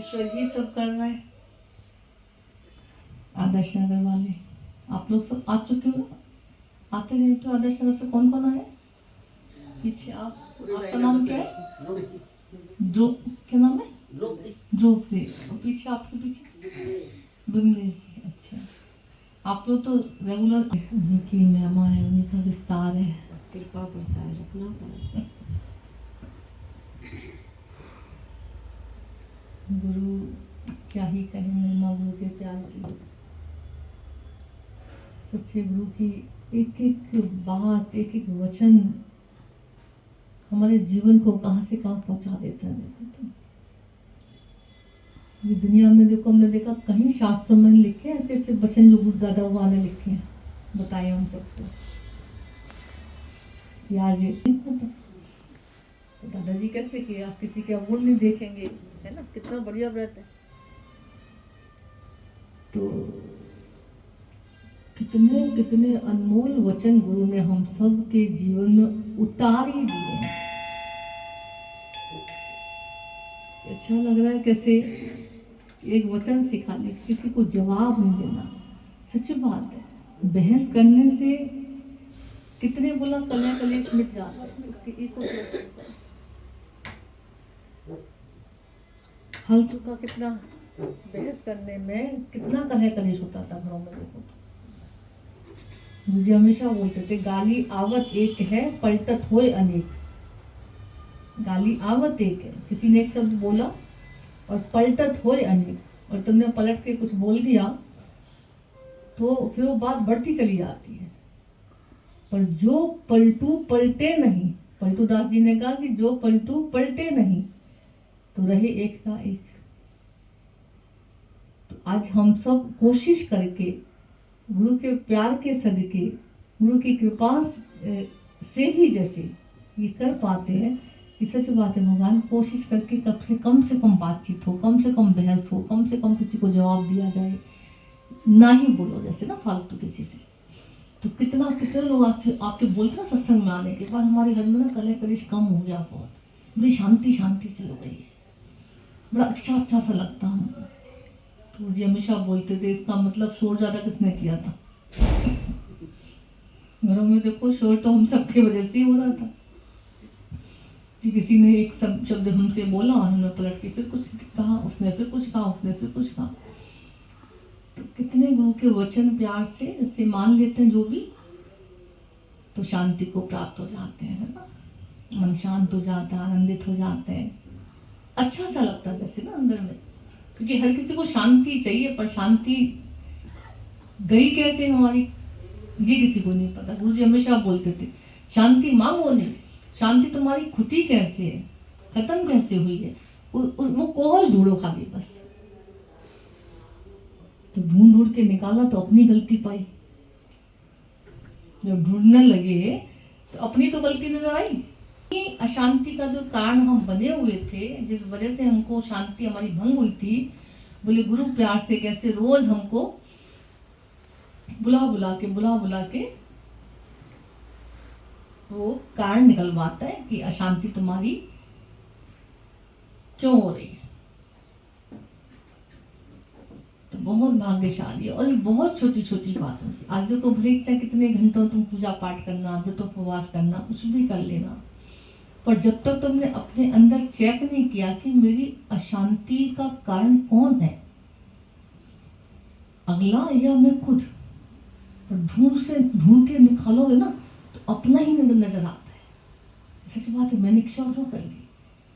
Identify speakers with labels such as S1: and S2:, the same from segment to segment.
S1: ईश्वर ही सब कर रहे हैं। आदर्श नगर वाले आप लोग सब आ चुके हो, आते रहते हो। आदर्श नगर से कौन कौन आए पीछे? आपका नाम क्या है? ध्रुव। क्या नाम है? द्रौपदी। और पीछे आपके पीछे बिमलेश जी। अच्छा, आप लोग तो रेगुलर की मेहमान है, उन्हीं का विस्तार है।
S2: कृपा बरसाए रखना पड़ा।
S1: गुरु क्या ही कहें, महिमा गुरु के प्यार की। सच्चे गुरु की एक एक बात, एक एक वचन हमारे जीवन को कहाँ से कहाँ पहुंचा देता है। देखो तो ये दुनिया में देखो, हमने देखा कहीं शास्त्रों में लिखे ऐसे ऐसे वचन जो गुरु दादा बाबा ने लिखे हैं, बताए हम सबको। आज दादाजी कैसे किए, आज किसी के अवगुण नहीं देखेंगे, है ना? कितना बढ़िया व्रत है। तो कितने कितने अनमोल वचन गुरु ने हम सब के जीवन में उतार ही दिए हैं। अच्छा लग रहा है कैसे एक वचन सिखा ले, किसी को जवाब नहीं देना। सच बात है, बहस करने से कितने बोला कलह कलेश मिट जाते हैं। इसके ईको फालतू का कितना बहस करने में कितना कलह कलेश होता था घरों में। देखो मुझे हमेशा बोलते थे, गाली आवत एक है पलटत होए अनेक। गाली आवत एक है, किसी ने एक शब्द बोला और पलटत होए अनेक, और तुमने पलट के कुछ बोल दिया तो फिर वो बात बढ़ती चली जाती है। पर जो पलटू पलटे नहीं, पलटू दास जी ने कहा कि जो पलटू पलटे नहीं तो रहे एक का एक। तो आज हम सब कोशिश करके गुरु के प्यार के सदके, गुरु की कृपा से ही जैसे ये कर पाते हैं कि सच बात है, भगवान कोशिश करके से कम बातचीत हो, कम से कम बहस हो, कम से कम किसी को जवाब दिया जाए, ना ही बोलो जैसे ना फालतू किसी से। तो कितना कितने लोग आपके बोलते ना सत्संग में आने के बाद हमारे घर में ना कलह कलेश कम हो गया, बहुत बड़ी शांति शांति से हो गई है, बड़ा अच्छा अच्छा सा लगता हमको। तो मुझे हमेशा बोलते थे इसका मतलब शोर ज़्यादा किसने किया था? घरों में देखो शोर तो हम सबके वजह से ही हो रहा था कि किसी ने एक शब्द हमसे बोला और हमने पलट के फिर कुछ कहा, उसने फिर कुछ कहा, उसने फिर कुछ कहा। तो कितने गुरु के वचन प्यार से जैसे मान लेते हैं जो भी, तो शांति को प्राप्त हो जाते हैं, है ना? मन शांत हो जाता है, आनंदित हो जाते हैं, अच्छा सा लगता है जैसे ना अंदर में। क्योंकि हर किसी को शांति चाहिए, पर शांति गई कैसे हमारी ये किसी को नहीं पता। गुरु जी हमेशा बोलते थे शांति मांगो नहीं, शांति तुम्हारी खुटी कैसे है, खत्म कैसे हुई है, वो कौन ढूंढो खाली बस। तो ढूंढ ढूंढ के निकाला तो अपनी गलती पाई। जब ढूंढने लगे तो अपनी तो गलती नजर आई। अशांति का जो कारण हम बने हुए थे, जिस वजह से हमको शांति हमारी भंग हुई थी, बोले गुरु प्यार से कैसे रोज हमको बुला बुला के वो कारण निकलवाता है कि अशांति तुम्हारी क्यों हो रही है। तो बहुत भाग्यशाली है, और बहुत छोटी छोटी बातों से। आज देखो भले चाहे कितने घंटों तुम पूजा पाठ करना, व्रत उपवास करना, कुछ भी कर लेना, पर जब तक तुमने अपने अंदर चेक नहीं किया कि मेरी अशांति का कारण कौन है, अगला या मैं खुद, ढूंढ के निकालोगे ना तो अपना ही नजर आता है। सच बात है, मैंने इच्छा क्यों कर ली,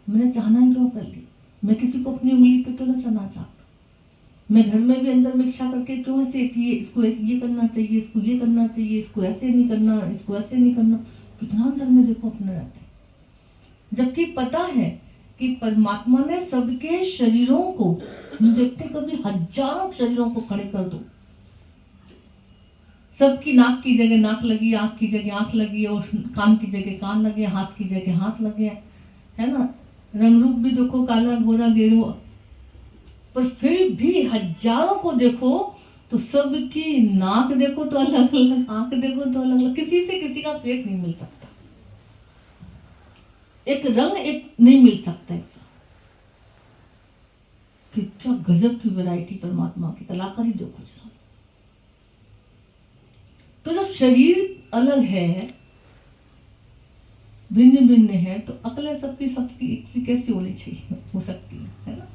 S1: मैंने चाहना ही क्यों कर ली, मैं किसी को अपनी उंगली पे क्यों ना चलना चाहता, मैं घर में भी अंदर में इच्छा करके क्यों ऐसे कि इसको ऐसे ये करना चाहिए, इसको ये करना चाहिए, इसको ऐसे नहीं करना, इसको ऐसे नहीं करना। कितना अंदर में देखो अपने रहते, जबकि पता है कि परमात्मा ने सबके शरीरों को, हम देखते कभी हजारों शरीरों को खड़े कर दो, सबकी नाक की जगह नाक लगी, आंख की जगह आंख लगी, और कान की जगह कान लगे, हाथ की जगह हाथ लगे, है ना? रंग रूप भी देखो, काला गोरा गेरुआ, पर फिर भी हजारों को देखो तो सबकी नाक देखो तो अलग अलग, आंख देखो तो अलग अलग, किसी से किसी का फेस नहीं मिल सकता, एक रंग एक नहीं मिल सकता ऐसा। कि क्या गजब की वैरायटी परमात्मा की कलाकारी देखो जरा। तो जब शरीर अलग है, भिन्न भिन्न है, तो अकलें सबकी सबकी एक सी कैसी होनी चाहिए, हो सकती है ना।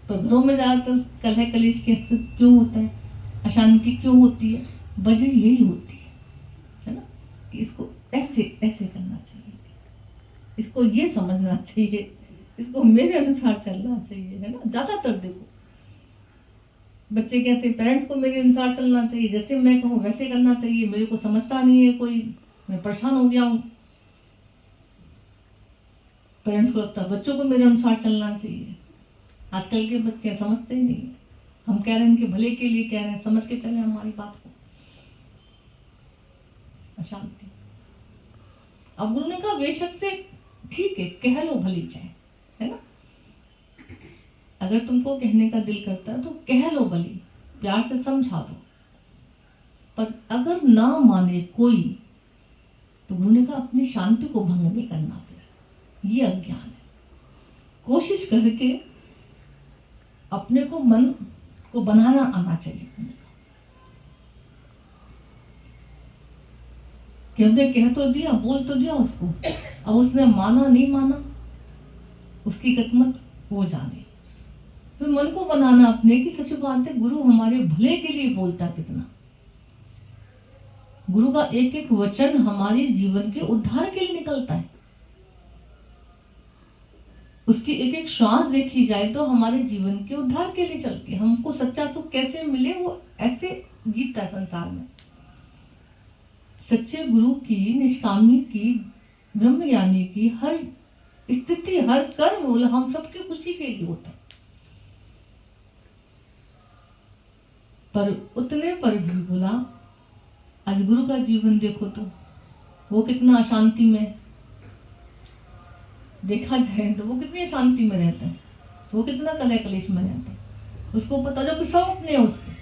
S1: तो घरों में ज्यादातर कलह कलेश कैसे क्यों होता है, अशांति क्यों होती है, वजह यही होती है ना, कि इसको ऐसे ऐसे करना चाहिए, इसको ये समझना चाहिए, इसको मेरे अनुसार चलना चाहिए, है ना। ज्यादातर देखो बच्चे कहते हैं पेरेंट्स को मेरे अनुसार चलना चाहिए, जैसे मैं कहूँ वैसे करना चाहिए, मेरे को समझता नहीं है कोई, मैं परेशान हो गया हूँ। पेरेंट्स को लगता है बच्चों को मेरे अनुसार चलना चाहिए। आजकल के बच्चे समझते ही नहीं, हम कह रहे हैं इनके भले के लिए कह रहे हैं, समझ के चले हमारी बात को। अशांति। अब गुरु ने कहा बेशक से ठीक है, कह लो भली चाहे, है ना। अगर तुमको कहने का दिल करता है तो कह लो भली, प्यार से समझा दो। पर अगर ना माने कोई, तो गुरु ने कहा अपनी शांति को भंग नहीं करना, फिर ये अज्ञान है। कोशिश करके अपने को मन को बनाना आना चाहिए कि हमने कह तो दिया, बोल तो दिया उसको, अब उसने माना नहीं माना, उसकी किस्मत हो जाने। फिर मन को बनाना अपने की सच बात है, गुरु हमारे भले के लिए बोलता कितना। गुरु का एक एक वचन हमारे जीवन के उद्धार के लिए निकलता है। उसकी एक एक श्वास देखी जाए तो हमारे जीवन के उद्धार के लिए चलती है। हमको सच्चा सुख कैसे मिले, वो ऐसे जीता संसार में। सच्चे गुरु की, निष्कामी की, ब्रह्मज्ञानी की हर स्थिति, हर कर्म बोला हम सबकी खुशी के लिए होता है। पर उतने पर भी बोला आज गुरु का जीवन देखो तो वो कितना अशांति में, देखा जाए तो वो कितनी अशांति में रहता है, वो कितना कलह कलेश में रहता है। उसको पता जब सब अपने है उसके,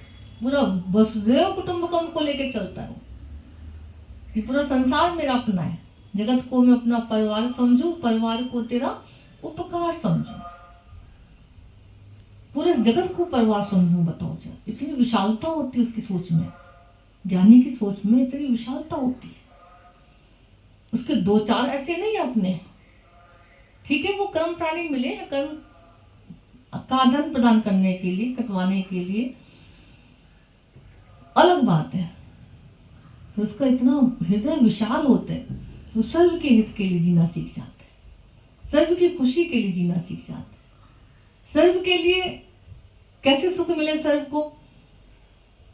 S1: पूरा वसुदेव कुटुंबकम को लेके चलता है कि पूरा संसार मेरा अपना है, जगत को मैं अपना परिवार समझू, परिवार को तेरा उपकार समझू, पूरे जगत को परिवार समझू। बताओ जरा, इतनी विशालता होती है उसकी सोच में, ज्ञानी की सोच में इतनी विशालता होती है। उसके दो चार ऐसे नहीं है अपने, ठीक है वो कर्म प्राणी मिले या कर्म का आदान प्रदान करने के लिए, कटवाने के लिए, अलग बात है। तो उसका इतना हृदय विशाल होता है, वो सर्व के हित के लिए जीना सीख जाता है, सर्व की खुशी के लिए जीना सीख जाता है। सर्व के लिए कैसे सुख मिले सर्व को,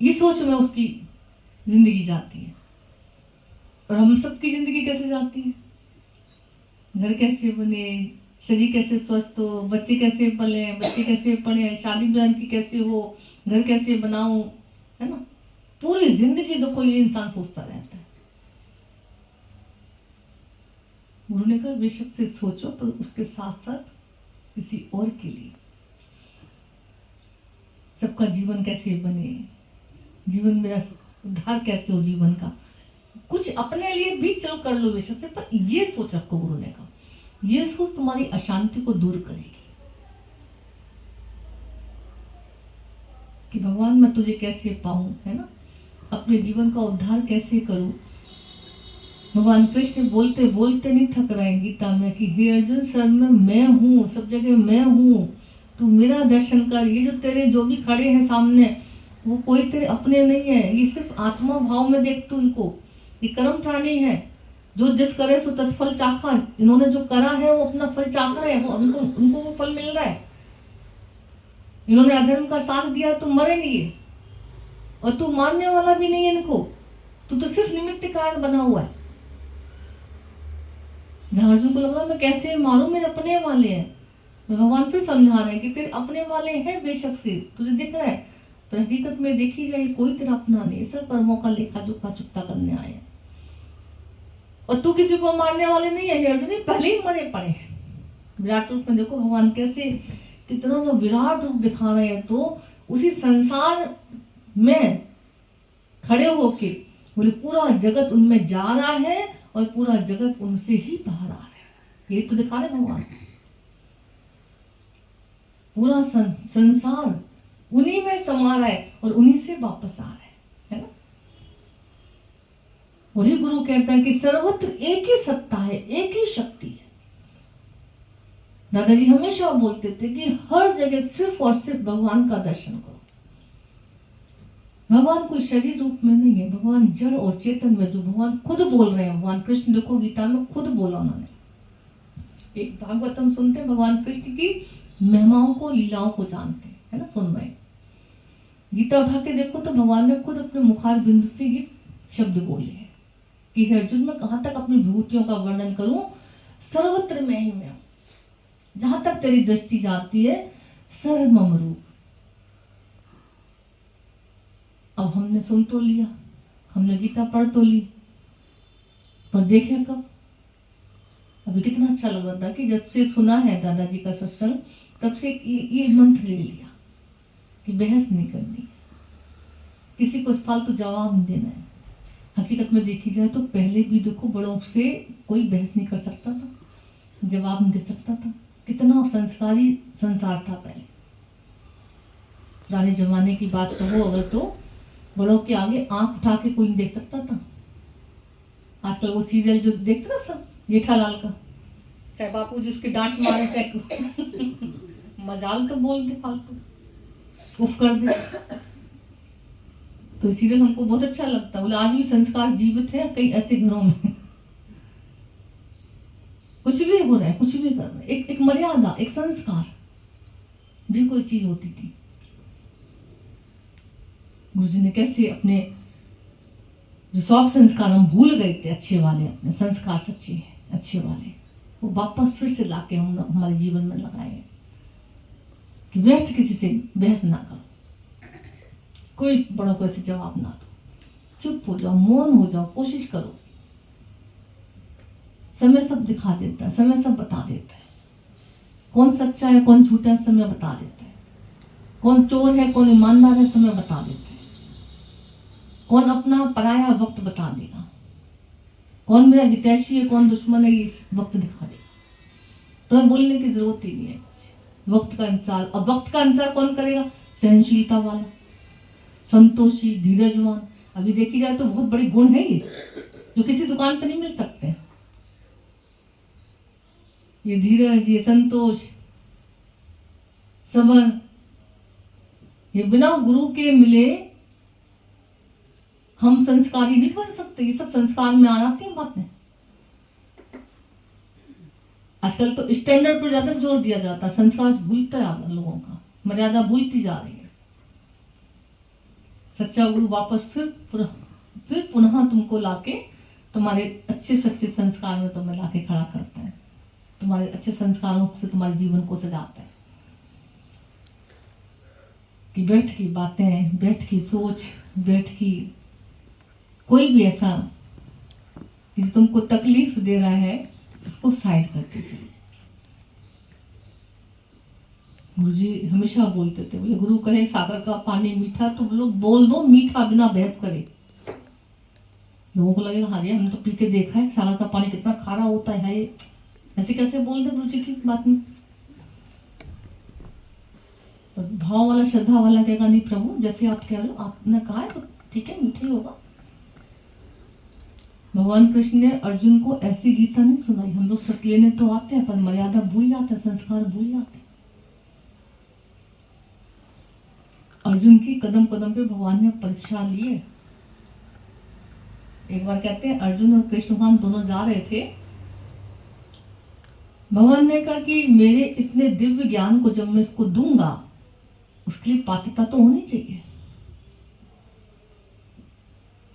S1: ये सोच में उसकी जिंदगी जाती है। और हम सबकी जिंदगी कैसे जाती है, घर कैसे बने, शरीर कैसे स्वस्थ हो, बच्चे कैसे पले, बच्चे कैसे पढ़े, शादी ब्याह की कैसे हो, घर कैसे बनाऊं, है ना। पूरी जिंदगी देखो ये इंसान सोचता रहता है। गुरु ने कहा बेशक से सोचो, पर उसके साथ साथ किसी और के लिए, सबका जीवन कैसे बने, जीवन मेरा उद्धार कैसे हो जीवन का, कुछ अपने लिए भी चलो कर लो बेशक से, पर ये सोच रखो। गुरु ने कहा ये सोच तुम्हारी अशांति को दूर करेगी कि भगवान मैं तुझे कैसे पाऊं, है ना, अपने जीवन का उद्धार कैसे करूं। भगवान कृष्ण बोलते बोलते नहीं थक रहे हैं गीता में कि हे अर्जुन सब में मैं हूँ, सब जगह मैं हूँ, तू मेरा दर्शन कर। ये जो तेरे जो भी खड़े हैं सामने, वो कोई तेरे अपने नहीं है, ये सिर्फ आत्मा भाव में देख तू उनको, ये कर्म प्राणी है, जो जिस करे सो तस फल चाखा। इन्होंने जो करा है वो अपना फल चाखा है, वो उनको वो फल मिल रहा है। इन्होंने अधर्म का साथ दिया तो मरेंगे ये, और तू मानने वाला भी नहीं है इनको, तू तो सिर्फ निमित्त कारण बना हुआ है। जहां अर्जुन को लग रहा मैं कैसे मारूं, मेरे अपने वाले हैं, भगवान फिर समझा रहे हैं कि तेरे अपने वाले हैं बेशक से, तुझे दिख रहा है, पर हकीकत में देखी जाए कोई तेरा अपना नहीं, सब कर्मों का लेखा जोखा चुकता करने आए। और तू किसी को मारने वाले नहीं है अर्जुन, पहले ही मरे पड़े। विराट रूप में देखो भगवान कैसे कितना जो विराट रूप दिखा रहे हैं, तो उसी संसार में खड़े होके बोले पूरा जगत उनमें जा रहा है और पूरा जगत उनसे ही बाहर आ रहा है, ये तो दिखा रहे भगवान। पूरा संसार उन्हीं में समा रहा है और उन्हीं से वापस आ रहा है ना। वही गुरु कहता है कि सर्वत्र एक ही सत्ता है, एक ही शक्ति है। दादाजी हमेशा बोलते थे कि हर जगह सिर्फ और सिर्फ भगवान का दर्शन करो। भगवान कोई शरीर रूप में नहीं है, भगवान जड़ और चेतन में, जो भगवान खुद बोल रहे हैं। भगवान कृष्ण देखो गीता में खुद बोला उन्होंने। एक भागवतम सुनते हैं, भगवान कृष्ण की महिमाओं को, लीलाओं को जानते हैं, है ना, सुन रहे हैं। गीता उठा के देखो तो भगवान ने खुद अपने मुखार बिंदु से ये शब्द बोले हैं कि हे अर्जुन, मैं कहाँ तक अपनी विभूतियों का वर्णन करूं, सर्वत्र मैं ही मैं हूं, जहां तक तेरी दृष्टि जाती है सर्वमम रूप। अब हमने सुन तो लिया, हमने गीता पढ़ तो ली, पर देखें कब? अभी कितना अच्छा लग रहा था कि जब से सुना है दादाजी का सत्संग, तब से ये मंत्र ले लिया कि बहस नहीं करनी, किसी को फालतू जवाब नहीं देना है। हकीकत में देखी जाए तो पहले भी देखो बड़ों से कोई बहस नहीं कर सकता था, जवाब नहीं दे सकता था। कितना संस्कारी संसार था पहले। पुराने जमाने की बात कहो अगर, तो बड़ों के आगे आंख उठा के कोई नहीं देख सकता था। आजकल वो सीरियल जो देखते ना सब, जेठालाल का, चाहे बापू जी उसके डांट मारे, चाहे मजाल तो बोल दे फालतू, उफ कर दे, तो सीरियल हमको बहुत अच्छा लगता है। बोले आज भी संस्कार जीवित है कई ऐसे घरों में। कुछ भी हो रहा है, कुछ भी कर रहे हैं, एक मर्यादा, एक संस्कार भी कोई चीज होती थी। गुरुजी ने कैसे अपने जो सौंप संस्कार हम भूल गए थे, अच्छे वाले, अपने संस्कार सच्चे हैं अच्छे वाले, वो वापस फिर से लाके हम हमारे जीवन में लगाए कि व्यर्थ किसी से बहस ना करो, कोई बड़ों को ऐसे जवाब ना दो, चुप हो जाओ, मौन हो जाओ, कोशिश करो। समय सब दिखा देता है, समय सब बता देता है, कौन सच्चा है कौन झूठा है समय बता देता है, कौन चोर है कौन ईमानदार है समय बता देता है, कौन अपना पराया वक्त बता देगा, कौन मेरा हितैषी है कौन दुश्मन है, ये वक्त दिखा देगा। तो बोलने की जरूरत ही नहीं है, वक्त का इंतजार। अब वक्त का इंतजार कौन करेगा? सहनशीलता वाला, संतोषी, धीरजवान। अभी देखी जाए तो बहुत बड़े गुण है ये, जो किसी दुकान पर नहीं मिल सकते। ये धीरज, ये संतोष, सबर, ये बिना गुरु के मिले हम संस्कारी नहीं बन सकते। ये सब संस्कार में आ जाती हैं बातें। आजकल तो स्टैंडर्ड पर ज्यादा जोर दिया जाता है, संस्कार भूलता जा रहा है, लोगों का मर्यादा भूलती जा रही है। सच्चा गुरु वापस फिर पुनः तुमको लाके तुम्हारे अच्छे सच्चे संस्कार में तुम्हें लाके खड़ा करता है, तुम्हारे अच्छे संस्कारों से तुम्हारे जीवन को सजाता है। कि व्यर्थ की बातें, व्यर्थ की सोच, व्यर्थ की कोई भी ऐसा जो तुमको तकलीफ दे रहा है, उसको साइड कर दीजिए। गुरुजी हमेशा बोलते थे, बोले गुरु कहे सागर का पानी मीठा तो लोग बोल दो मीठा बिना बहस करे। लोगों को लगेगा हाँ हमने तो पी के देखा है सागर का पानी कितना खारा होता है, ऐसे कैसे बोल दे गुरुजी की बात में। भाव वाला, श्रद्धा वाला कहेगा नहीं प्रभु जैसे आप कह रहे हो, आपने कहा है तो ठीक है मीठा ही होगा। भगवान कृष्ण ने अर्जुन को ऐसी गीता नहीं सुनाई। हम लोग सस लेने तो आते हैं पर मर्यादा भूल जाते हैं, संस्कार भूल जाते हैं। अर्जुन की कदम कदम पे भगवान ने परीक्षा ली है। एक बार कहते हैं अर्जुन और कृष्ण भगवान दोनों जा रहे थे, भगवान ने कहा कि मेरे इतने दिव्य ज्ञान को जब मैं इसको दूंगा उसके लिए पात्रता तो होनी चाहिए,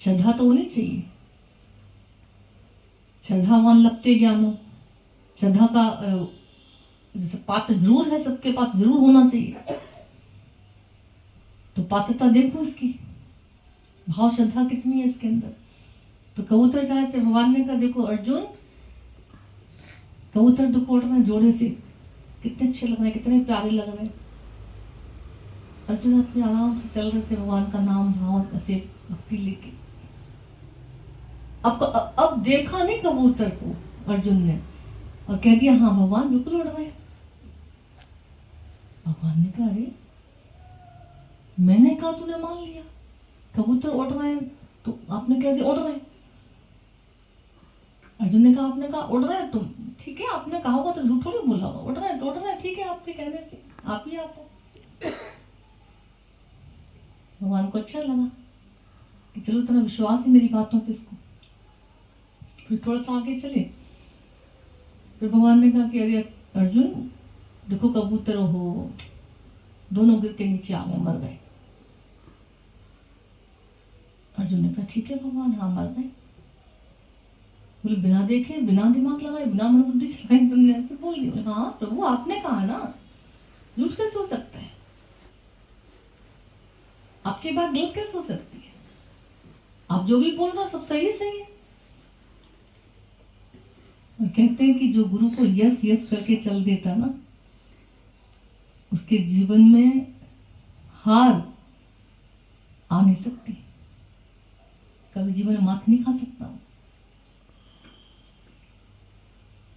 S1: श्रद्धा तो होनी चाहिए। श्रद्धावान लपटे ज्ञानो, श्रद्धा का जैसे पात्र जरूर है, सबके पास जरूर होना चाहिए। तो पात्रता देखो इसकी, भाव श्रद्धा कितनी है इसके अंदर। तो कबूतर जाए थे, भगवान ने कहा देखो अर्जुन कबूतर दुखोड़ रहे हैं जोड़े से, कितने अच्छे लग रहे हैं, कितने प्यारे लग रहे हैं। अर्जुन अपने आराम से चल रहे थे, भगवान का नाम भाव ऐसे भक्ति लेके। अब देखा नहीं कबूतर को अर्जुन ने और कह दिया हाँ भगवान बिल्कुल उड़ रहे हैं। भगवान ने कहा अरे मैंने कहा तूने मान लिया, कबूतर उड़ रहे हैं तो आपने कह दिया उड़ रहे हैं। अर्जुन ने कहा आपने कहा उड़ रहे हैं तुम, ठीक है आपने कहा होगा तो झूठ थोड़ी बोला होगा, उड़ रहे हैं तो उड़ रहे हैं, ठीक है आपके कहने से आप ही आप हो। भगवान को अच्छा लगा कि चलो इतना विश्वास है मेरी बातों पे इसको। फिर थोड़ा सा आगे चले, फिर भगवान ने कहा कि अरे अर्जुन देखो कबूतर हो दोनों गिर के नीचे आ गए, मर गए। अर्जुन ने कहा ठीक है भगवान, हाँ मर गए। बोले बिना देखे बिना दिमाग लगाए बिना मन बुद्धि चलाए तुमने ऐसे बोल दिया? हाँ प्रभु आपने कहा ना, झूठ कैसे हो सकता है, आपकी बात गलत कैसे हो सकती है, आप जो भी बोल रहे हो सब सही सही है। और कहते हैं कि जो गुरु को यस यस करके चल देता ना, उसके जीवन में हार आ नहीं सकती, कभी जीवन में मात नहीं खा सकता।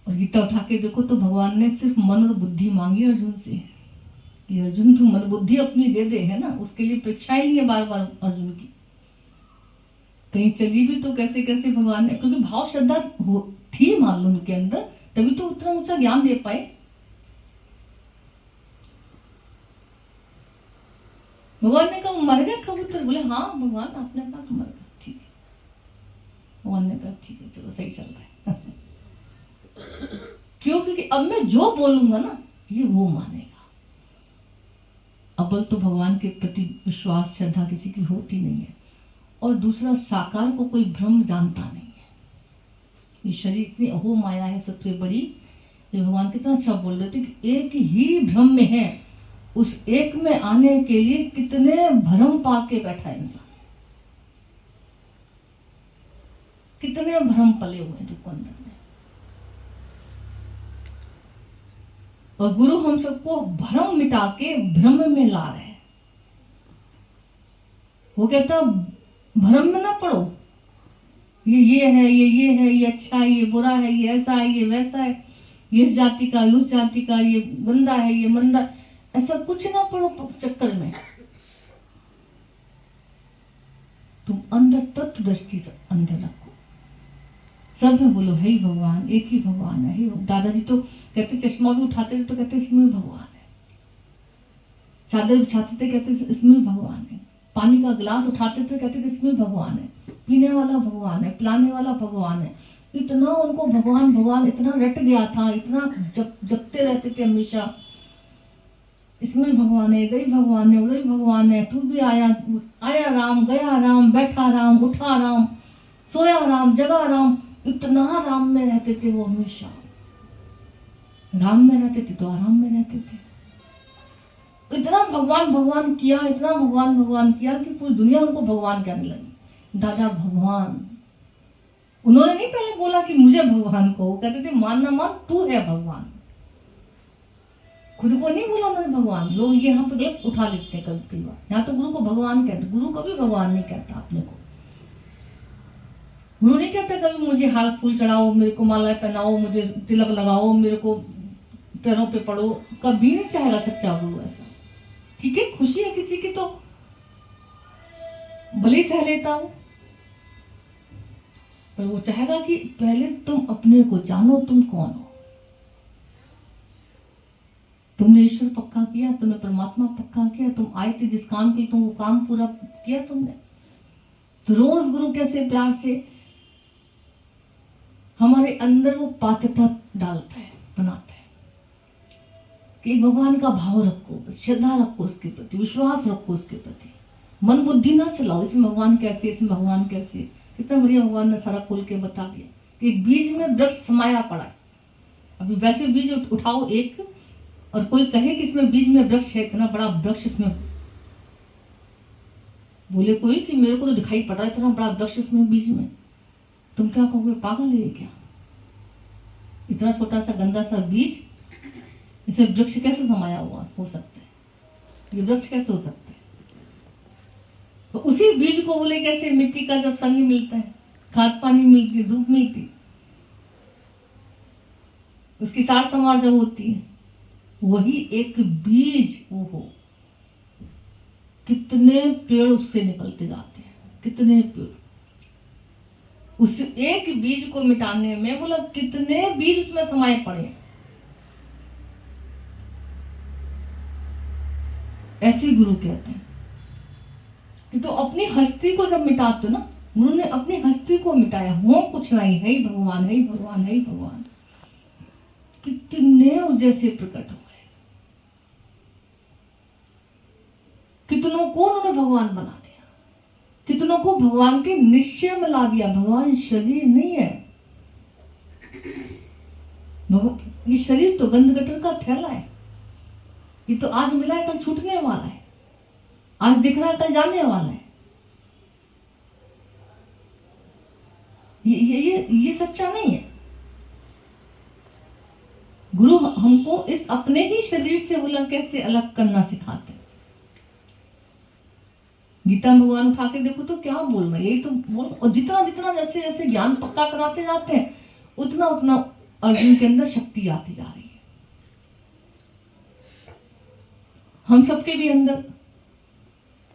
S1: और गीता उठा के देखो तो भगवान ने सिर्फ मन और बुद्धि मांगी अर्जुन से कि अर्जुन तू मन बुद्धि अपनी दे दे, है ना, उसके लिए परीक्षाएं ली है बार बार अर्जुन की, कहीं चली भी तो कैसे कैसे भगवान ने, क्योंकि भाव श्रद्धा थी मान लो उनके अंदर, तभी तो उतना ऊंचा ज्ञान दे पाए। भगवान ने कहा मर गया कबूतर? बोले हाँ भगवान आपने कहा मर गया, ठीक है। भगवान ने कहा ठीक है चलो सही चल रहा है। क्यों? क्योंकि अब मैं जो बोलूंगा ना ये वो मानेगा। अव्वल तो भगवान के प्रति विश्वास श्रद्धा किसी की होती नहीं है, और दूसरा साकार को कोई ब्रह्म जानता नहीं है। ये शरीर इतनी अहो माया है सबसे बड़ी, ये भगवान कितना अच्छा बोल रहे थे कि एक ही ब्रह्म में है, उस एक में आने के लिए कितने भ्रम पाल के बैठा है इंसान, कितने भ्रम पले हुए हैं जो अंदर में। और गुरु हम सबको भ्रम मिटा के ब्रह्म में ला रहे हैं। वो कहता भ्रम में ना पड़ो, ये है ये है, ये अच्छा है ये बुरा है, ये ऐसा है ये वैसा है, ये इस जाति का उस जाति का, ये गंदा है ये मंदा, ऐसा कुछ ना पड़ो चक्कर में। तुम अंदर तत्व दृष्टि से अंदर रखो, सब में बोलो हे भगवान, एक ही भगवान है। हे दादाजी तो कहते चश्मा भी उठाते थे तो कहते इसमें भगवान है, चादर बिछाते थे कहते इसमें भगवान है, पानी का गिलास उठाते थे कहते थे इसमें भगवान है, पीने वाला भगवान है, पिलाने वाला भगवान है। इतना उनको भगवान भगवान इतना रट गया था, इतना जपते रहते थे हमेशा, इसमें भगवान है, इधर ही भगवान है, उधर ही भगवान है, तू भी आया राम, गया राम, बैठा राम, उठा राम, सोया राम, जगा राम, इतना राम में रहते थे वो हमेशा। राम में रहते थे तो आराम में रहते थे। इतना भगवान भगवान किया, इतना भगवान भगवान किया कि पूरी दुनिया उनको भगवान कहने लगी। दादा भगवान, उन्होंने नहीं पहले बोला कि मुझे भगवान को, वो कहते थे मान ना मान तू है भगवान। खुद को नहीं बोला उन्होंने भगवान। लोग ये यहाँ पे गलत उठा लेते हैं कई बार, यहाँ तो गुरु को भगवान कहते, गुरु कभी भगवान नहीं कहता अपने को। गुरु नहीं कहता कभी मुझे हार फूल चढ़ाओ, मेरे को मालाएं पहनाओ, मुझे तिलक लगाओ, मेरे को पैरों पे पड़ो, कभी नहीं चाहेगा सच्चा गुरु ऐसा। ठीक है खुशी है किसी की तो भले सह लेता हो, पर वो चाहेगा कि पहले तुम अपने को जानो तुम कौन हो। तुमने ईश्वर पक्का किया, तुमने परमात्मा पक्का किया, तुम आए थे जिस काम के लिए तुम वो काम पूरा किया तुमने। तो रोज गुरु कैसे प्यार से हमारे अंदर वो पात्रता डालता है, बनाता है कि भगवान का भाव रखो, श्रद्धा रखो उसके प्रति, विश्वास रखो उसके प्रति, मन बुद्धि ना चलाओ इसमें भगवान कैसे, इसमें भगवान कैसे। कितना बढ़िया भगवान ने सारा खोल के बता दिया कि एक बीज में वृक्ष समाया पड़ा है। अभी वैसे बीज उठाओ एक, और कोई कहे कि इसमें बीज में वृक्ष है, इतना बड़ा वृक्ष इसमें, बोले कोई कि मेरे को तो दिखाई पड़ रहा है इतना बड़ा वृक्ष इसमें बीज में, तुम क्या कहोगे पागल है क्या, इतना छोटा सा गंदा सा बीज, इसे वृक्ष कैसे समाया हुआ हो सकता है, ये वृक्ष कैसे हो सकता है। तो उसी बीज को बोले कैसे मिट्टी का जब संग मिलता है, खाद पानी मिलती है, धूप मिलती, उसकी सार संवार जब होती है, वही एक बीज, ओहो कितने पेड़ उससे निकलते जाते हैं, कितने पेड़। उस एक बीज को मिटाने में बोला कितने बीज उसमें समाये पड़े हैं। ऐसे गुरु कहते हैं कि तो अपनी हस्ती को जब मिटाते ना, उन्होंने अपनी हस्ती को मिटाया, हो कुछ नहीं, है भगवान, है भगवान, है भगवान। कितने उस जैसे प्रकट हो गए, कितनों को उन्होंने भगवान बना दिया, कितनों को भगवान के निश्चय में ला दिया। भगवान शरीर नहीं है, ये शरीर तो गंध गटर का थैला है। ये तो आज मिला है कल छूटने वाला है, आज दिख रहा है कल जाने वाला है। ये सच्चा नहीं है। गुरु हमको इस अपने ही शरीर से बोला कैसे अलग करना सिखाते हैं। गीता में भगवान उठा के देखो तो क्या बोल रहे हैं, यही तो बोल। और जितना जितना जैसे जैसे ज्ञान पक्का कराते जाते हैं, उतना उतना अर्जुन के अंदर शक्ति आती जा रही है। हम सबके भी अंदर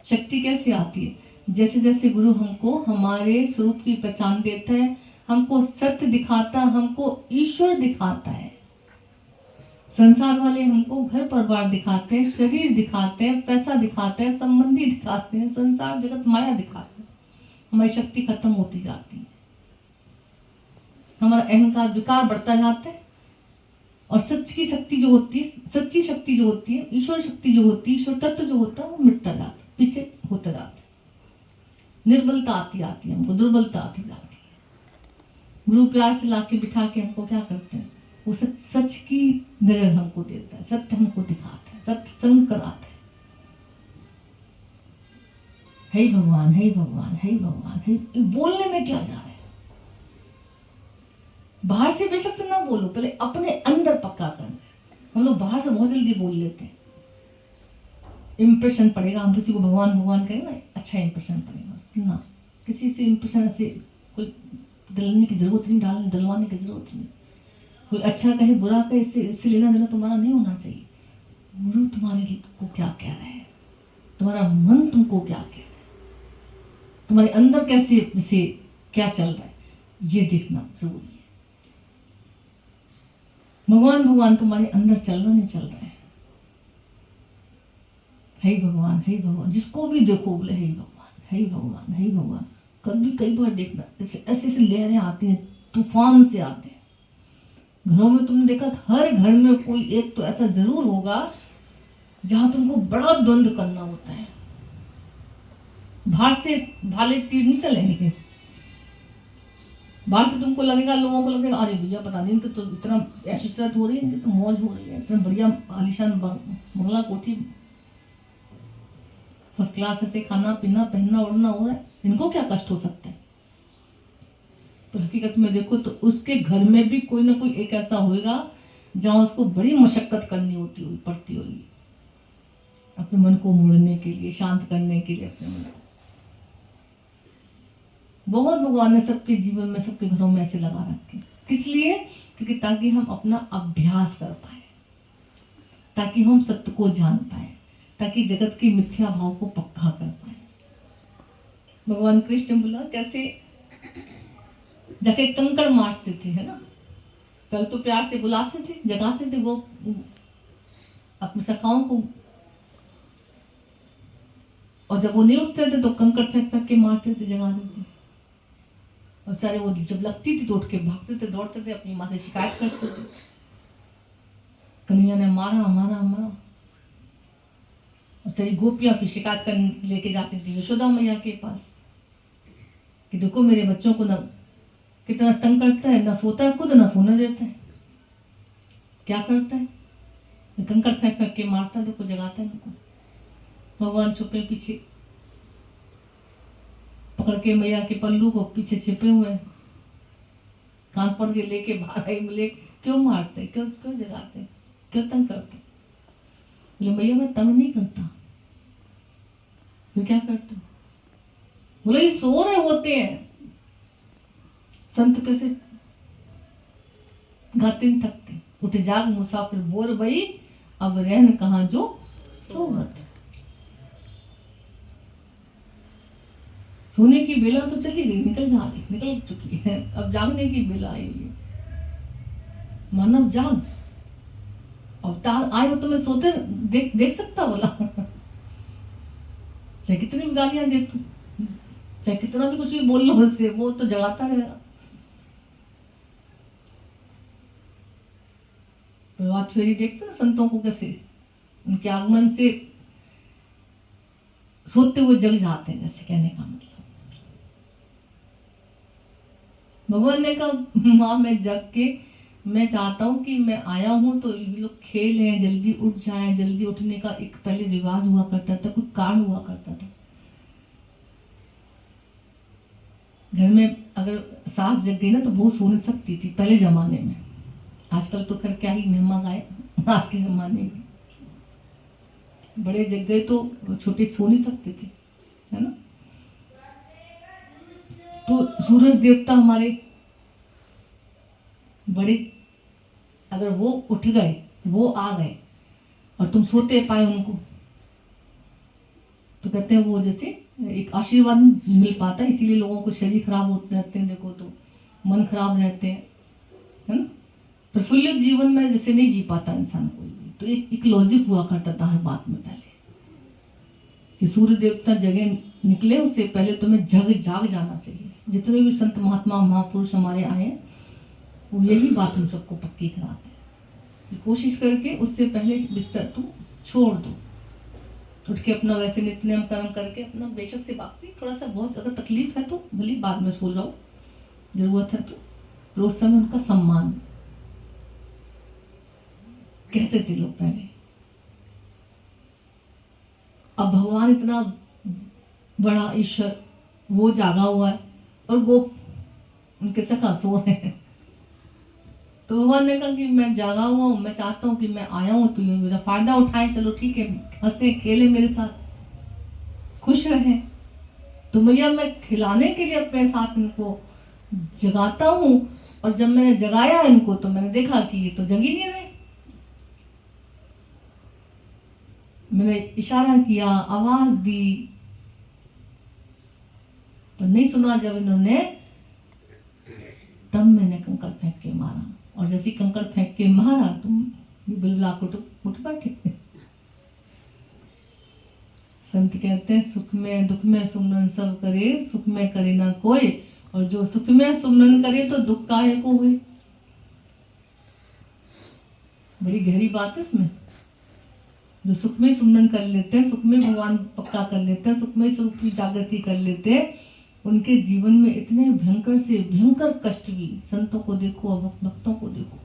S1: शक्ति कैसे आती है? जैसे जैसे गुरु हमको हमारे स्वरूप की पहचान देता है, हमको सत्य दिखाता है, हमको ईश्वर दिखाता है। संसार वाले हमको घर परिवार दिखाते हैं, शरीर दिखाते हैं, पैसा दिखाते हैं, संबंधी दिखाते हैं, संसार जगत माया दिखाते हैं। हमारी शक्ति खत्म होती जाती है, हमारा अहंकार विकार बढ़ता जाता है। और सच की शक्ति जो होती है, सच्ची शक्ति जो होती है, ईश्वर शक्ति जो होती है, ईश्वर तत्व जो होता है, वो मिटता जाता है, पीछे होता जाता है। निर्बलता आती जाती है, हमको दुर्बलता आती जाती है। गुरु प्यार से लाके बिठा के हमको क्या करते हैं, वो सच की नजर हमको देता है, सत्य हमको दिखाता है, सत्य संग कराता है। हे भगवान, हे भगवान, हे भगवान, हे। बोलने में क्या जा रहा है? बाहर से बेशक से ना बोलो, पहले अपने अंदर पक्का करना। हम लोग बाहर से बहुत जल्दी बोल लेते हैं, इम्प्रेशन पड़ेगा। हम किसी को भगवान भगवान कहेंगे ना, अच्छा इम्प्रेशन पड़ेगा ना। किसी से इम्प्रेशन ऐसे कोई दिलने की जरूरत नहीं, डलवाने की जरूरत नहीं। कोई अच्छा कहे बुरा कहे, इससे लेना देना तुम्हारा नहीं होना चाहिए। गुरु तुम्हारे को क्या कह रहे हैं, तुम्हारा मन तुमको क्या कह रहा है, तुम्हारे अंदर कैसे से क्या चल रहा है, ये देखना जरूरी है। भगवान भगवान तुम्हारे अंदर चल रहा नहीं चल रहा है। हे भगवान, हे भगवान, जिसको भी देखो बोले हे भगवान, हे भगवान, हे भगवान। कभी कई बार देखना ऐसे ऐसे लहरें आती हैं, तूफान से आते हैं। घरों में तुमने देखा, हर घर में कोई एक तो ऐसा जरूर होगा जहां तुमको बड़ा द्वंद्व करना होता है। बाहर से भाले तीर नहीं चलेंगे, बाहर से तुमको लगेगा, लोगों को लगेगा अरे भैया पता नहीं तो इतना ऐशत हो रही है, तो मौज हो रही है, इतना बढ़िया आलीशान बंगला कोठी, फर्स्ट क्लास ऐसे खाना पीना पहनना ओढ़ना हो रहा है, इनको क्या कष्ट हो सकता है? तो हकीकत में देखो तो उसके घर में भी कोई ना कोई एक ऐसा होगा जहां उसको बड़ी मशक्कत करनी होती हुई पड़ती होगी, अपने मन को मोड़ने के लिए, शांत करने के लिए अपने मन को। बहुत भगवान ने सबके जीवन में, सबके घरों में ऐसे लगा रखे। किस लिए? क्योंकि ताकि हम अपना अभ्यास कर पाए, ताकि हम सत्य को जान पाए, ताकि जगत के मिथ्या भाव को पक्का कर पाए। भगवान कृष्ण बोला कैसे जाके कंकड़ मारते थे, है ना। कल तो प्यार से बुलाते थे, जगाते थे वो अपनी सखाओं को, और जब वो नहीं उठते थे तो कंकड़ फेंक फेंक के मारते थे, जगाते थे। और सारे वो जब लगती थी तो उठ के भागते थे, दौड़ते थे, अपनी माँ से शिकायत करते थे, कन्हैया ने मारा मारा मारा। और सारी गोपियां फिर शिकायत कर लेके जाती थी यशोदा मैया के पास कि देखो मेरे बच्चों को ना कितना तंग करता है, ना सोता है खुद, ना सोने देता है, क्या करता है, कंकड़ फेंक फेंक के मारता है, देखो जगाता है उनको। भगवान छुपे पीछे पकड़ के मैया के पल्लू को पीछे छिपे हुए, कान पड़ के लेके बाहर आई। बोले क्यों मारते, क्यों क्यों जगाते, क्यों तंग करते? बोले मैया मैं तंग नहीं करता, फिर क्या करते हो? बोले ये सो रहे होते हैं। संत कैसे गाते नहीं थकते, उठे जाग मुसाफिर बोर भई अब रहन कहाँ जो सोवत। सोने की बेला तो चली गई, निकल चुकी है, अब जागने की बेला आई है। मानव जाग, अवतार आए हो तो मैं सोते देख सकता बोला चाहे कितनी भी गालियां दे तू, चाहे कितना भी कुछ भी बोल लो उससे, वो तो जगाता रहेगा। प्रभात फेरी देखते ना संतों को, कैसे उनके आगमन से सोते हुए जग जाते हैं, जैसे कहने का मतलब। भगवान ने कहा माँ मैं जग के, मैं चाहता हूँ कि मैं आया हूँ तो ये लोग खेल हैं, जल्दी उठ जाए। जल्दी उठने का एक पहले रिवाज हुआ करता था, कुछ कारण हुआ करता था। घर में अगर सास जग गई ना तो बहू सो नहीं सकती थी पहले जमाने में। आजकल तो खैर क्या ही महिमा गाए, आज के जमाने में बड़े जग गए तो छोटे सो नहीं सकते थे, है ना। तो सूरज देवता हमारे बड़े, अगर वो उठ गए, वो आ गए और तुम सोते पाए उनको, तो कहते हैं वो जैसे एक आशीर्वाद मिल पाता है। इसीलिए लोगों को शरीर खराब होते रहते हैं, देखो तो मन खराब रहते हैं, है ना। प्रफुल्लित जीवन में जैसे नहीं जी पाता इंसान कोई भी। तो एक लॉजिक हुआ करता था हर बात में पहले कि सूर्य देवता जगह निकले उससे पहले तुम्हें जाग जाना चाहिए। जितने भी संत महात्मा महापुरुष हमारे आए हैं वो यही बात हम सबको पक्की कराते हैं कि कोशिश करके उससे पहले बिस्तर तुम छोड़ दो, उठ के अपना वैसे नित्य कर्म करके अपना, बेशक से बात नहीं, थोड़ा सा बहुत अगर तकलीफ है तो भले बाद में सो जाओ, जरूरत है तो। रोज समय उनका सम्मान कहते थे लोग पहले। अब भगवान इतना बड़ा ईश्वर, वो जागा हुआ है और गोप उनके सखा सो रहे हैं। तो भगवान ने कहा कि मैं जागा हुआ हूँ, मैं चाहता हूँ कि मैं आया हूँ तो ये मेरा फायदा उठाए, चलो ठीक है, हंसे खेले मेरे साथ, खुश रहे। तो भैया मैं खिलाने के लिए अपने साथ इनको जगाता हूँ, और जब मैंने जगाया इनको तो मैंने देखा कि ये तो जग ही नहीं रहे। मैंने इशारा किया, आवाज दी, पर नहीं सुना। जब इन्होंने, तब मैंने कंकड़ फेंक के मारा, और जैसे कंकड़ फेंक के मारा तुम बिलबिला को उठ बैठे। संत कहते हैं सुख में दुख में सुमरन सब करे, सुख में करे ना कोई, और जो सुख में सुमरन करे तो दुख काहे को हुई। बड़ी गहरी बात है इसमें। जो सुख में सुमरन कर लेते हैं, सुख में भगवान पक्का कर लेते हैं, सुख में स्वरूप की जागृति कर लेते हैं, उनके जीवन में इतने भयंकर से भयंकर कष्ट भी, संतों को देखो, भक्तों को देखो,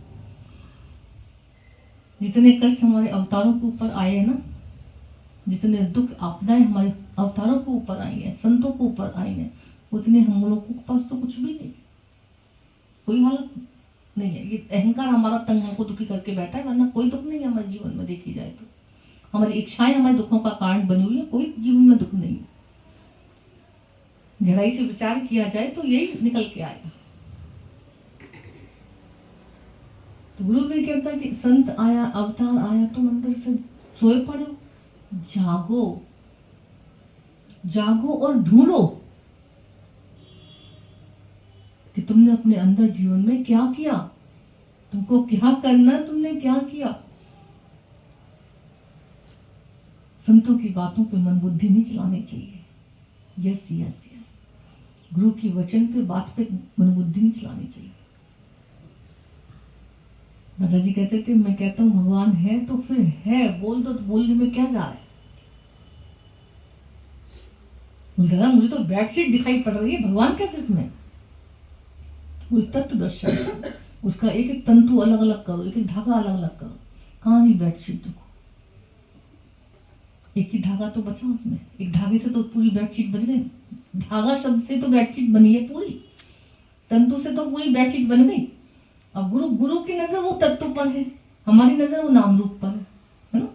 S1: जितने कष्ट हमारे अवतारों के ऊपर आए हैं ना, जितने दुख आपदाएं हमारे अवतारों के ऊपर आई है, संतों के ऊपर आई है, उतने हम लोगों के पास तो कुछ भी नहीं, कोई हालत नहीं है। ये अहंकार हमारा तंग हमको दुखी करके बैठा है, वरना कोई दुख नहीं है हमारे जीवन में। देखी जाए तो हमारी इच्छाएं हमारे दुखों का कारण बनी हुई है, कोई जीवन में दुख नहीं है। गहराई से विचार किया जाए तो यही निकल के आएगा। तो गुरु भी कहता है कि संत आया, अवतार आया, तुम अंदर से सोए पड़े हो, जागो, जागो और ढूंढो कि तुमने अपने अंदर जीवन में क्या किया, तुमको क्या करना, तुमने क्या किया। संतों की बातों पे मन बुद्धि नहीं चलानी चाहिए। यस यस यस, गुरु की वचन पे, बात पे मन बुद्धि नहीं चलानी चाहिए। दादाजी कहते थे, मैं कहता हूँ भगवान है तो फिर है, बोल दो, तो बोलने में क्या जा रहा है। दादा मुझे तो बेडशीट दिखाई पड़ रही है, भगवान कैसे इसमें। वो तत्व दर्शन, उसका एक एक तंतु अलग अलग करो, एक एक धागा अलग अलग करो। कहाँ ही बेडशीट देखो, एक ही धागा तो बचा उसमें, एक धागे से तो पूरी बेडशीट बच गई। धागा शब्द से तो बेडशीट बनी है पूरी, तंतु से तो पूरी बेडशीट बन गई। अब गुरु की नजर वो तत्व पर है, हमारी नजर वो नाम रूप पर है ना।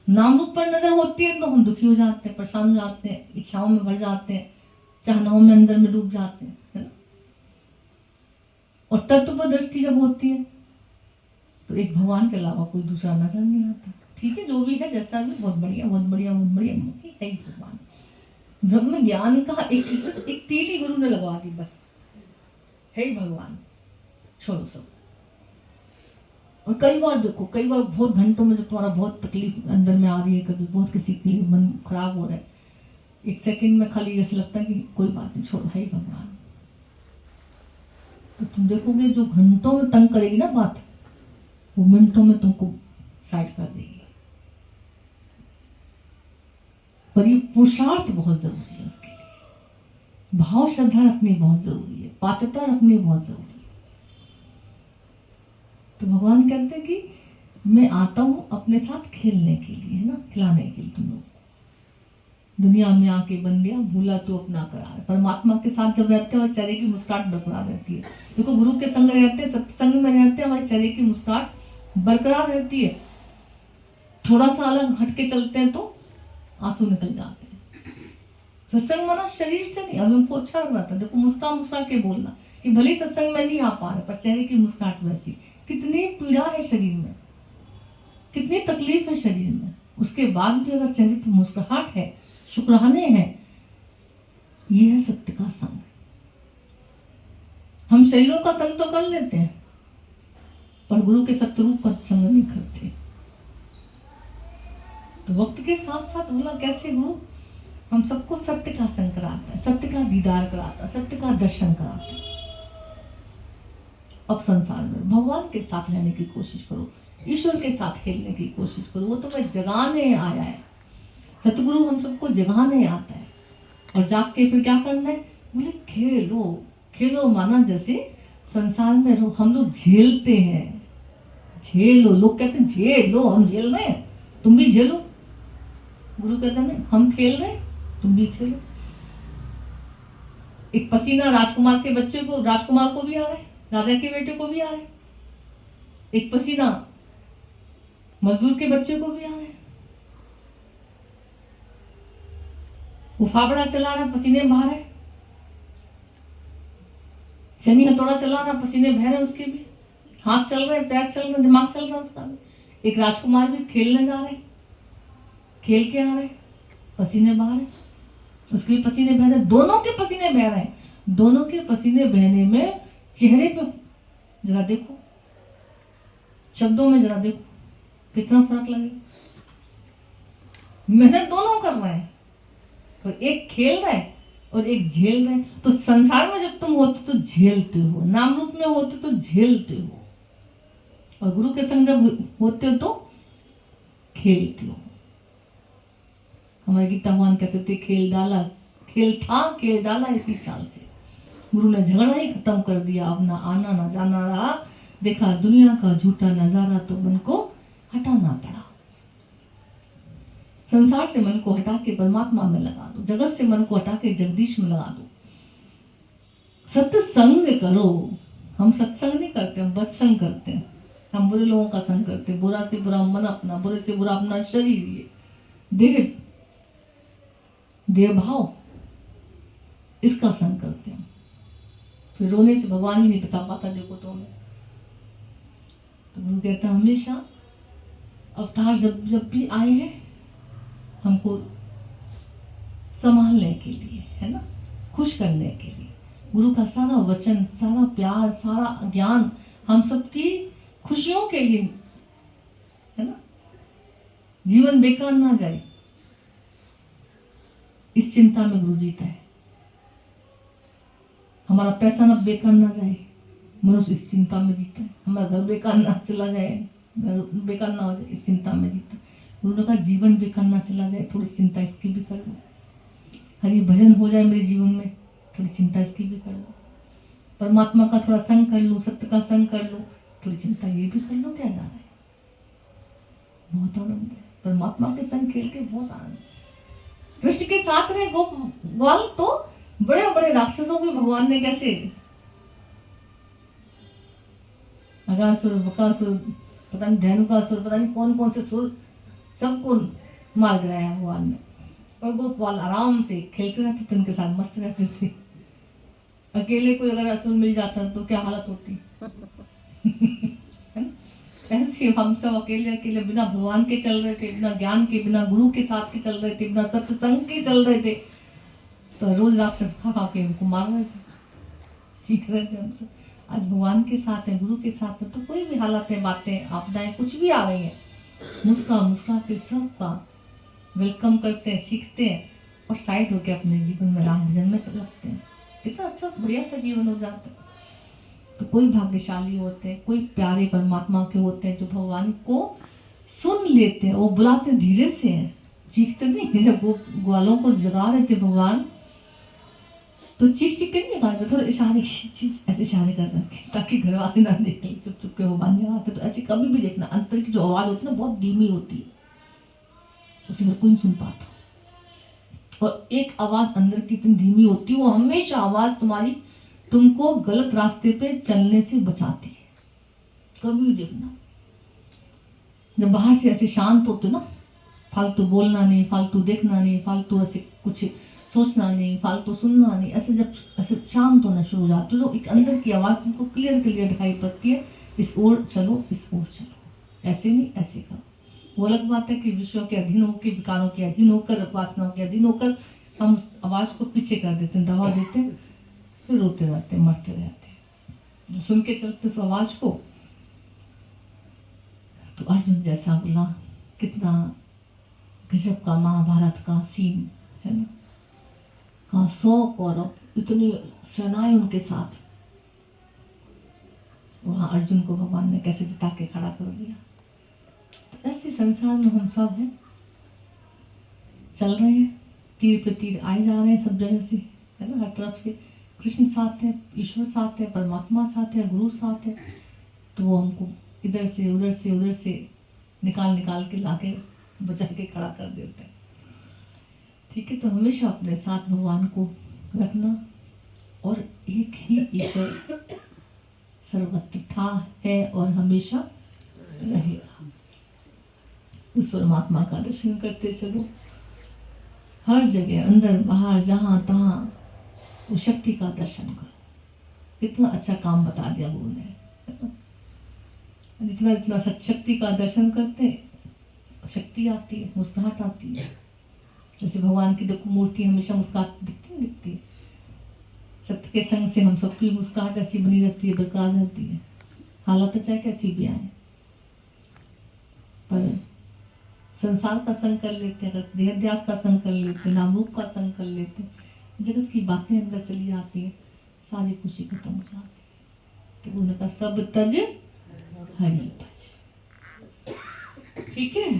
S1: नाम रूप पर नजर होती है तो हम दुखी हो जाते हैं, परेशान हो जाते हैं, इच्छाओं में भर जाते हैं, चाहनाओं में अंदर में डूब जाते हैं, है ना। और तत्व पर दृष्टि जब होती है तो एक भगवान के अलावा कोई दूसरा नजर नहीं आता। ठीक है, जो भी है जैसा भी, बहुत बढ़िया बहुत बढ़िया बहुत बढ़िया, है ही भगवान। ब्रह्म ज्ञान का एक तीली गुरु ने लगवा दी बस, है ही भगवान, छोड़ो सब। और कई बार देखो, कई बार बहुत घंटों में जब तुम्हारा बहुत तकलीफ अंदर में आ रही है, कभी बहुत किसी के लिए मन खराब हो रहा है, एक सेकंड में खाली ऐसा लगता है कि कोई बात नहीं, छोड़ो, है ही भगवान। तो तुम देखोगे जो घंटों में तंग करेगी ना बात, वो मिनटों में तुमको साइड कर देगी। पर ये पुरुषार्थ बहुत जरूरी है उसके लिए, भाव श्रद्धा रखनी बहुत जरूरी है, पात्रता रखनी बहुत जरूरी है। तो भगवान कहते हैं कि मैं आता हूँ अपने साथ खेलने के लिए, है ना, खिलाने के लिए तुम लोग। दुनिया में आके बंदिया भूला तो अपना करार। परमात्मा के साथ जब रहते हैं, चेहरे की मुस्कुराहट बरकरार रहती है। देखो, गुरु के संग रहते हैं, सत्संग में रहते हैं, हमारे चेहरे की मुस्कुराहट बरकरार रहती है। थोड़ा सा अलग हटके चलते हैं तो आंसू निकल जाते हैं। सत्संग माना शरीर से नहीं। अब हमको अच्छा लग रहा था, देखो मुस्कुरा के बोलना कि भले सत्संग में नहीं आ पा रहे, पर चेहरे की मुस्कुराहट वैसी। कितनी पीड़ा है शरीर में, कितनी तकलीफ है शरीर में, उसके बाद भी अगर चेहरे पर मुस्कुराहट है, शुक्राने हैं, ये है सत्य का संग। हम शरीरों का संग तो कर लेते हैं, पर गुरु के सत्य रूप का संग नहीं करते। तो वक्त के साथ साथ बोला कैसे गुरु हम सबको सत्य का संग कराता है, सत्य का दीदार कराता है, सत्य का दर्शन कराता है। अब संसार में भगवान के साथ रहने की कोशिश करो, ईश्वर के साथ खेलने की कोशिश करो। वो तुम्हें जगाने आया है, सतगुरु हम सबको जगाने आता है। और जाग के फिर क्या करना है? बोले खेलो। खेलो माना जैसे संसार में हम लोग झेलते हैं, झेलो। लोग कहते हैं झेलो, हम झेल रहे हैं, तुम भी झेलो। गुरु कहते हैं हम खेल रहे हैं, तुम भी खेलो। एक पसीना राजकुमार के बच्चे को, राजकुमार को भी आ रहा है, राजा के बेटे को भी आ रहा है। एक पसीना मजदूर के बच्चे को भी आ रहा है। वो फावड़ा चला रहा, पसीने बहा रहे, छेनी हथौड़ा चला रहा, पसीने बह रहे उसके भी, हाथ चल रहे, पैर चल रहे, दिमाग चल रहा उसका भी। एक राजकुमार भी खेलने जा रहे, खेल के आ रहे, पसीने बहा रहे, उसके भी पसीने बह रहे, दोनों के पसीने बह रहे हैं। दोनों के पसीने बहने में चेहरे पे जरा देखो, शब्दों में जरा देखो, कितना फर्क लगे। मेहनत दोनों कर रहे हैं, तो एक खेल रहा है और एक झेल रहे हैं। तो संसार में जब तुम होते तो झेलते हो, नाम रूप में होते तो झेलते हो, और गुरु के संग जब होते हो तो खेलते हो। हमारे गीता भगवान कहते थे खेल डाला, खेल था खेल डाला इसी चाल से। गुरु ने झगड़ा ही खत्म कर दिया, अब ना आना ना जाना रहा। देखा दुनिया का झूठा नजारा तो मन को हटाना पड़ा। संसार से मन को हटा के परमात्मा में लगा दो, जगत से मन को हटा के जगदीश में लगा दो। सत्संग करो। हम सत्संग नहीं करते, हम बत्संग करते हैं। हम बुरे लोगों का संग करते हैं, बुरा से बुरा मन अपना, बुरे से बुरा अपना शरीर, ये देह भाव, इसका संग करते हैं। फिर रोने से भगवान ही नहीं बचा पाता, देखो तो हमें। तो गुरु कहता हमेशा अवतार जब जब भी आए हैं हमको संभालने के लिए, है ना, खुश करने के लिए। गुरु का सारा वचन, सारा प्यार, सारा ज्ञान हम सबकी खुशियों के लिए, है ना, जीवन बेकार ना जाए, इस चिंता में गुरु जीता है। हमारा पैसा ना बेकार ना जाए, मनुष्य इस चिंता में जीता है। हमारा घर बेकार ना चला जाए, घर बेकार ना हो जाए, इस चिंता में जीता है। गुरु ने कहा जीवन बेकार ना चला जाए, थोड़ी चिंता इसकी भी कर लो। हरि भजन हो जाए मेरे जीवन में, थोड़ी चिंता इसकी भी कर लो। परमात्मा का थोड़ा संग कर लो, सत्य का संग कर लो, थोड़ी चिंता ये भी कर लो। क्या जा रहा है? बहुत आनंद है परमात्मा के संग खेल के, बहुत आनंद। कृष्ण के साथ रहे गोपाल तो बड़े बड़े राक्षसों को भगवान ने कैसे, अगासुर, बकासुर, पता नहीं धेनुकासुर, पता नहीं कौन कौन से सुर, सबको मार गिराया भगवान ने। और गोपाल आराम से खेलते रहते थे, उनके साथ मस्त रहते थे। अकेले कोई अगर असुर मिल जाता तो क्या हालत होती है ना? ऐसे हम सब अकेले अकेले बिना भगवान के चल रहे थे, बिना ज्ञान के, बिना गुरु के साथ के चल रहे थे, बिना सत्संग के चल रहे थे, तो रोज राक्षस खा खा के हमको मार रहे थे, चीख रहे थे हमसे। आज भगवान के साथ है, गुरु के साथ है, तो कोई भी हालातें, बातें, आपदाएं कुछ भी आ रही हैं, मुस्कुरा मुस्कुरा के सबका वेलकम करते हैं, सीखते हैं और साइड होके अपने जीवन में राम भजन में लगते हैं। कितना अच्छा बढ़िया सा जीवन हो जाता है। तो कोई भाग्यशाली होते हैं, कोई प्यारे परमात्मा के होते हैं जो भगवान को सुन लेते हैं। वो बुलाते धीरे से हैं, चीखते नहीं। जब वो ग्वालों को जगा रहे थे भगवान, तो चीख चीख के नहीं जगा, थोड़े इशारे ऐसे इशारे कर रखे ताकि घर वाले ना देखें, चुप चुप के भगवान जगाते। तो ऐसे कभी भी देखना, अंतर की जो आवाज़ होती है ना बहुत धीमी होती है, उसे कोई नहीं सुन पाता। और एक आवाज़ अंदर की इतनी धीमी होती है, वो हमेशा आवाज़ तुम्हारी तुमको गलत रास्ते पे चलने से बचाती है। कभी भी देखना, जब बाहर से ऐसे शांत होते ना, फालतू बोलना नहीं, फालतू देखना नहीं, फालतू ऐसे कुछ सोचना नहीं, फालतू सुनना नहीं, ऐसे जब ऐसे शांत होना शुरू हो जाते हो, तो एक अंदर की आवाज़ तुमको क्लियर क्लियर दिखाई पड़ती है, इस ओर चलो, इस ओर चलो, ऐसे नहीं ऐसे करो। वो अलग बात है कि विषयों के अधीन होकर, विकारों के अधीन होकर, वासनाओं के अधीन होकर हम आवाज़ को पीछे कर देते हैं, दबा देते हैं, फिर रोते रहते हैं, मरते रहते हैं। जो सुन के चलते उस आवाज़ को, तो अर्जुन जैसा बोला, कितना गजब का महाभारत का सीन है ना। कहाँ 100 कौरव, इतनी सेनाएं उनके साथ, वहाँ अर्जुन को भगवान ने कैसे जिता के खड़ा कर दिया। तो ऐसे संसार में हम सब हैं, चल रहे हैं, तीर पे तीर आए जा रहे हैं सब जगह से, है ना। हर तरफ से कृष्ण साथ है, ईश्वर साथ है, परमात्मा साथ है, गुरु साथ है। तो वो हमको इधर से उधर से उधर से निकाल निकाल के लाके बचा के खड़ा कर देते हैं। ठीक है, तो हमेशा अपने साथ भगवान को रखना, और एक ही ईश्वर सर्वत्र था, है और हमेशा रहेगा। उस परमात्मा का दर्शन करते चलो, हर जगह, अंदर बाहर, जहाँ तहाँ वो शक्ति का दर्शन करो। कितना अच्छा काम बता दिया गुरु ने। जितना जितना शक्ति का दर्शन करते, शक्ति आती है, मुस्कुराहट आती है। जैसे भगवान की देखो मूर्ति हमेशा मुस्कुराहट दिखती है। सत्य के संग से हम सबकी मुस्कुराहट ऐसी बनी रहती है, बरकरार रहती है, हालत चाहे कैसी भी आए। पर संसार का संग कर लेते, अगर देहाध्यास का संग कर लेते, नाम रूप का संग कर लेते, जगत की बातें अंदर चली जाती है, सारी खुशी खत्म हो जाती है। तो उन्होंने कहा सब तज हरि भज। ठीक है,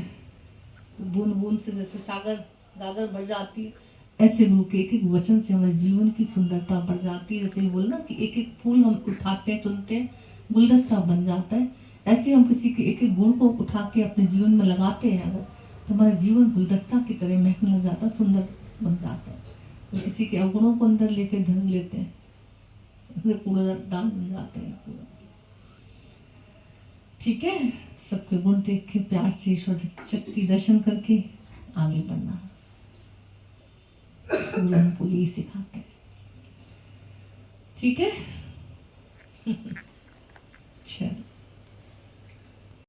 S1: बूंद बूंद से जैसे सागर गागर भर जाती है, ऐसे गुरु के एक एक वचन से हमारे जीवन की सुंदरता बढ़ जाती है। जैसे बोलना कि एक एक फूल हम उठाते हैं, चुनते हैं, गुलदस्ता बन जाता है। ऐसे हम किसी के एक एक गुण को उठा के अपने जीवन में लगाते हैं अगर, तो हमारा जीवन गुलदस्ता की तरह महकने लग जाता है, सुंदर बन जाता है। तो किसी के अवगुणों को अंदर लेके धन लेते हैं, कूड़ादान बन जाते हैं पूरा। ठीक है, सबके गुण देख के प्यार से ईश्वर शक्ति दर्शन करके आगे बढ़ना, गुरु हमको यही सिखाते हैं। ठीक है।